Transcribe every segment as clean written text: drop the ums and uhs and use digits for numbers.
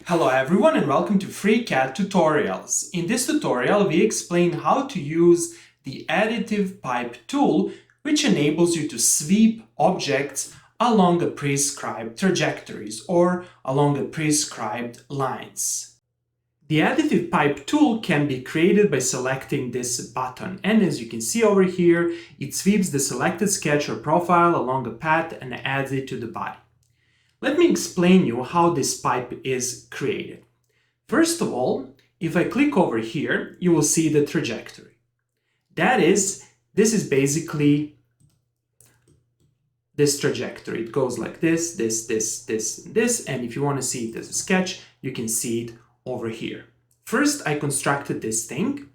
Hello everyone and welcome to FreeCAD tutorials. In this tutorial we explain how to use the Additive Pipe Tool, which enables you to sweep objects along a prescribed trajectories or along a prescribed lines. The Additive Pipe Tool can be created by selecting this button, and as you can see over here, it sweeps the selected sketch or profile along a path and adds it to the body. Let me explain you how this pipe is created. First of all, if I click over here, you will see the trajectory. This is basically this trajectory. It goes like this, this, and if you want to see it as a sketch, you can see it over here. First, I constructed this thing.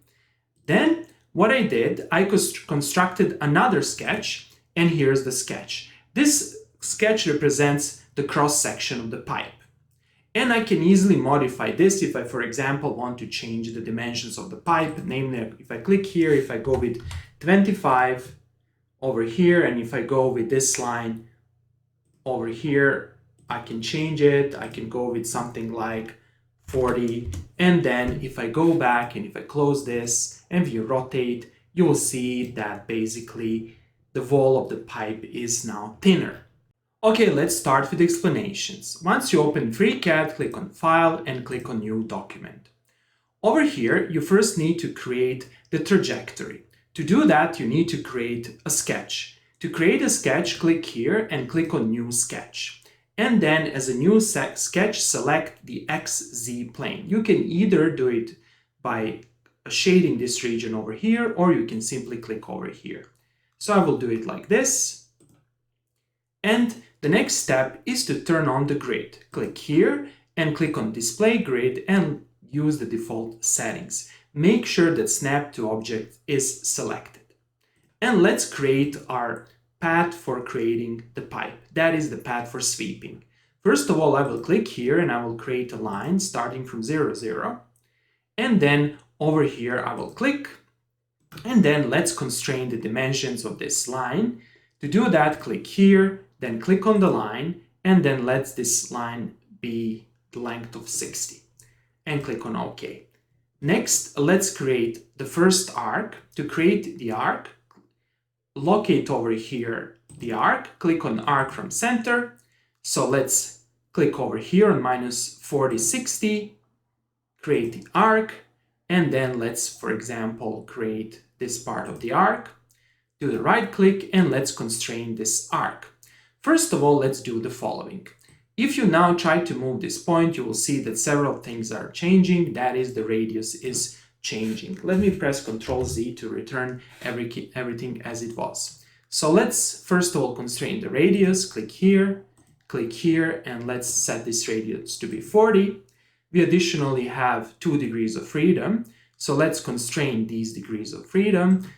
Then what I did, I constructed another sketch, and here's the sketch. This sketch represents the cross-section of the pipe. And I can easily modify this if I, for example, want to change the dimensions of the pipe. Namely, if I click here, if I go with 25 over here, and if I go with this line over here, I can change it. I can go with something like 40. And then if I go back and if I close this and if you rotate, you will see that basically the wall of the pipe is now thinner. Okay, let's start with explanations. Once you open FreeCAD, click on File and click on New Document. Over here, you first need to create the trajectory. To do that, you need to create a sketch. To create a sketch, click here and click on New Sketch. And then as a new sketch, select the XZ plane. You can either do it by shading this region over here, or you can simply click over here. So I will do it like this. And the next step is to turn on the grid. Click here and click on Display Grid and use the default settings. Make sure that Snap to Object is selected. And let's create our path for creating the pipe. That is the path for sweeping. First of all, I will click here and I will create a line starting from 0, 0. And then over here I will click. And then let's constrain the dimensions of this line. To do that, click here. Then click on the line and then let this line be the length of 60 and click on OK. Next, let's create the first arc. To create the arc, locate over here the arc, click on arc from center. So let's click over here on -40, 60, create the arc, and then let's, for example, create this part of the arc. Do the right click and let's constrain this arc. First of all, let's do the following. If you now try to move this point, you will see that several things are changing. That is, the radius is changing. Let me press Ctrl Z to return everything as it was. So let's first of all constrain the radius. Click here, and let's set this radius to be 40. We additionally have 2 degrees of freedom. So let's constrain these degrees of freedom.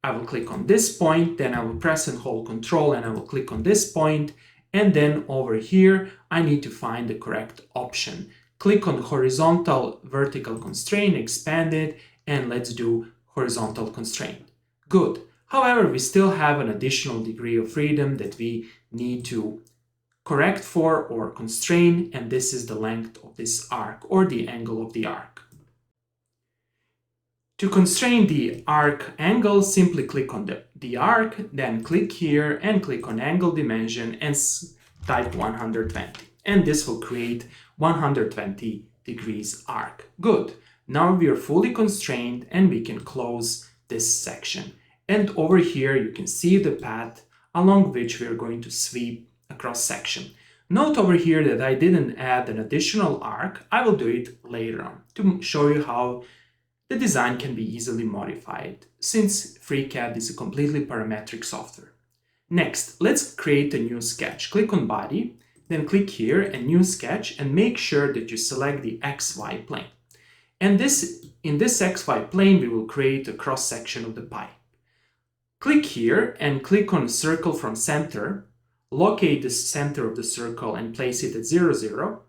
I will click on this point, then I will press and hold Ctrl and I will click on this point, and then over here I need to find the correct option. Click on horizontal vertical constraint, expand it, and let's do horizontal constraint. Good. However, we still have an additional degree of freedom that we need to correct for or constrain, and this is the length of this arc or the angle of the arc. To constrain the arc angle, simply click on the arc, then click here and click on angle dimension and type 120. And this will create 120 degrees arc. Good. Now we are fully constrained and we can close this section. And over here you can see the path along which we are going to sweep a cross section. Note over here that I didn't add an additional arc. I will do it later on to show you how the design can be easily modified, since FreeCAD is a completely parametric software. Next, let's create a new sketch. Click on Body, then click here and New Sketch, and make sure that you select the XY plane. And in this XY plane, we will create a cross-section of the pipe. Click here and click on Circle from Center. Locate the center of the circle and place it at 0, 0.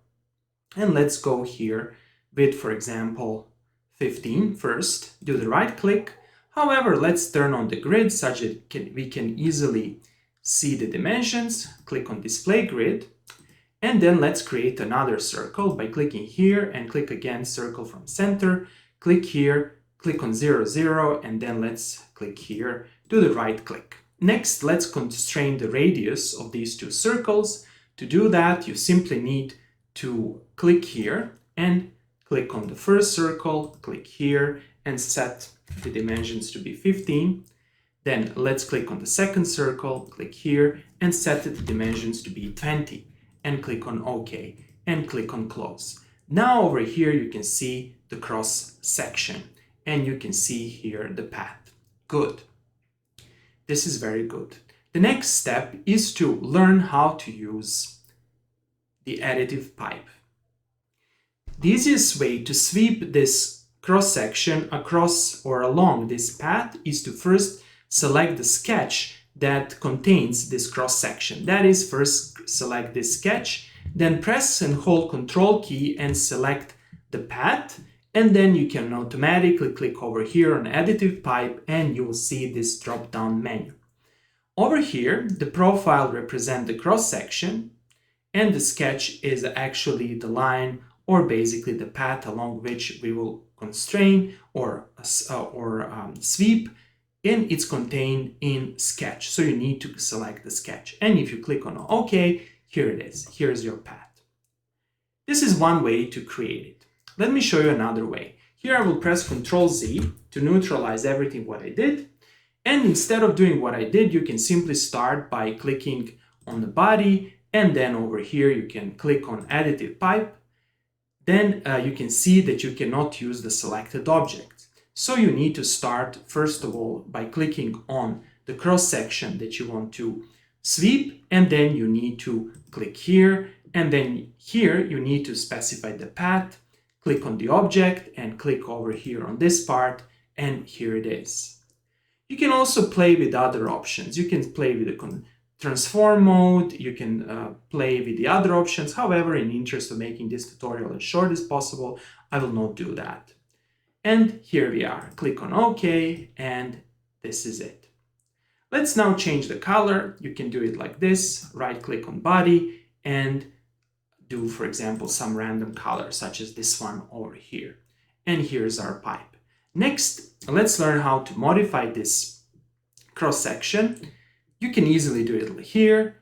And let's go here with, for example, 15 first, do the right click. However, let's turn on the grid such that we can easily see the dimensions. Click on Display Grid And then let's create another circle by clicking here and click again circle from center, click here, click on 0, 0, and then let's click here, do the right click. Next, let's constrain the radius of these two circles. To do that, you simply need to click here and click on the first circle, click here and set the dimensions to be 15. Then let's click on the second circle, click here and set the dimensions to be 20 and click on OK and click on close. Now over here you can see the cross section and you can see here the path. Good. This is very good. The next step is to learn how to use the additive pipe. The easiest way to sweep this cross section across or along this path is to first select the sketch that contains this cross section. That is, first select this sketch, then press and hold Ctrl key and select the path, and then you can automatically click over here on Additive Pipe and you will see this drop-down menu. Over here, the profile represents the cross section and the sketch is actually the line or basically the path along which we will constrain or sweep, and it's contained in sketch. So you need to select the sketch. And if you click on OK, here it is. Here's your path. This is one way to create it. Let me show you another way. Here I will press Ctrl Z to neutralize everything what I did. And instead of doing what I did, you can simply start by clicking on the body, and then over here you can click on Additive Pipe. Then you can see that you cannot use the selected object. So you need to start first of all by clicking on the cross section that you want to sweep, and then you need to click here, and then here you need to specify the path, click on the object and click over here on this part, and here it is. You can also play with other options. You can play with the transform mode, you can play with the other options. However, in the interest of making this tutorial as short as possible, I will not do that. And here we are. Click on OK, and this is it. Let's now change the color. You can do it like this. Right click on body and do, for example, some random color, such as this one over here. And here's our pipe. Next, let's learn how to modify this cross section. You can easily do it here.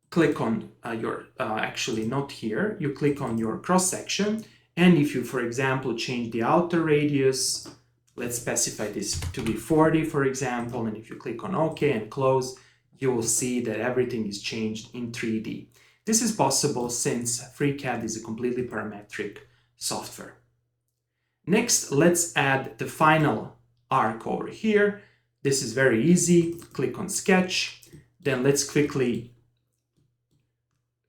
Click on actually not here. You click on your cross section. And if you, for example, change the outer radius, let's specify this to be 40, for example. And if you click on OK and close, you will see that everything is changed in 3D. This is possible since FreeCAD is a completely parametric software. Next, let's add the final arc over here. This is very easy. Click on Sketch. Then let's quickly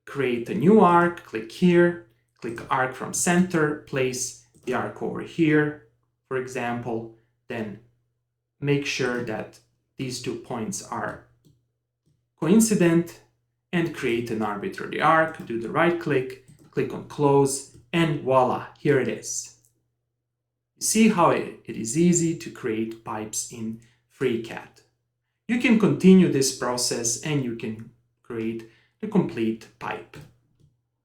create a new arc. Click here. Click Arc from Center. Place the arc over here, for example. Then make sure that these 2 points are coincident and create an arbitrary arc. Do the right click. Click on Close. And voila, here it is. You see how it is easy to create pipes in FreeCAD. You can continue this process and you can create the complete pipe.